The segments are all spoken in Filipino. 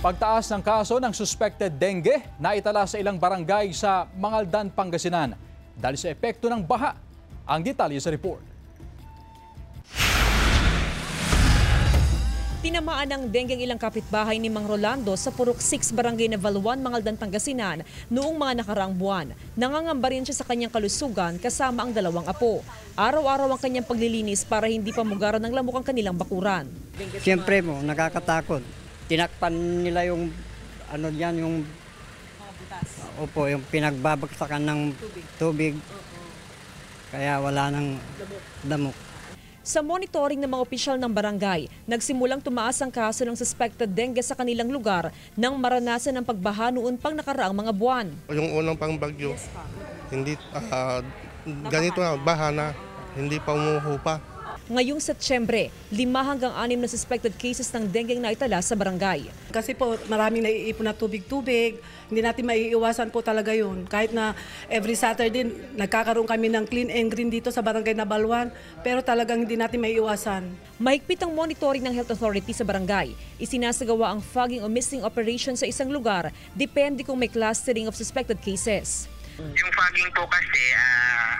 Pagtaas ng kaso ng suspected dengue na itala sa ilang barangay sa Mangaldan, Pangasinan dahil sa epekto ng baha. Ang detalye sa report. Tinamaan ng dengue ang ilang kapitbahay ni Mang Rolando sa Purok 6 Barangay Navaluan, Mangaldan, Pangasinan noong mga nakaraang buwan. Nangangamba rin siya sa kanyang kalusugan kasama ang dalawang apo. Araw-araw ang kanyang paglilinis para hindi pamugaran ng lamok ang kanilang bakuran. Siyempre mo, nakakatakot. Tinakpan nila yung ano diyan, yung opo, yung pinagbabagsakan ng tubig. Kaya wala nang damok. Sa monitoring ng mga opisyal ng barangay, nagsimulang tumaas ang kaso ng suspected dengue sa kanilang lugar nang maranasan ng pagbaha noon pang nakaraang mga buwan. Yung unang pang bagyo, hindi ganito na, baha na, hindi pa umuho pa. Ngayong Setyembre, 5 hanggang 6 na suspected cases ng dengue na itala sa barangay. Kasi po maraming naiipon na tubig-tubig, hindi natin maiiwasan po talaga yun. Kahit na every Saturday, nagkakaroon kami ng clean and green dito sa barangay Nabaluan, pero talagang hindi natin maiiwasan. Mahigpit ang monitoring ng Health Authority sa barangay. Isinasagawa ang fogging o missing operation sa isang lugar, depende kung may clustering of suspected cases. Yung fogging po kasi,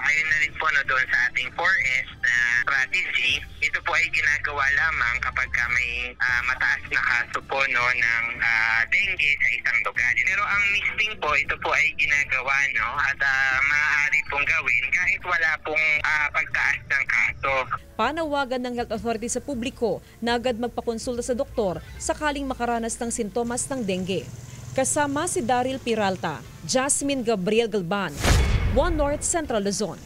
ayon na rin po doon sa ating 4S na strategy, ito po ay ginagawa lamang kapag may mataas na kaso po ng dengue sa isang lugar. Pero ang misting po, ito po ay ginagawa at maaari pong gawin kahit wala pong pagtaas ng kaso. Panawagan ng Health Authority sa publiko na agad magpakonsulta sa doktor sakaling makaranas ng sintomas ng dengue. Kasama si Daryl Peralta, Jasmine Gabriel Galban, One North Central Luzon.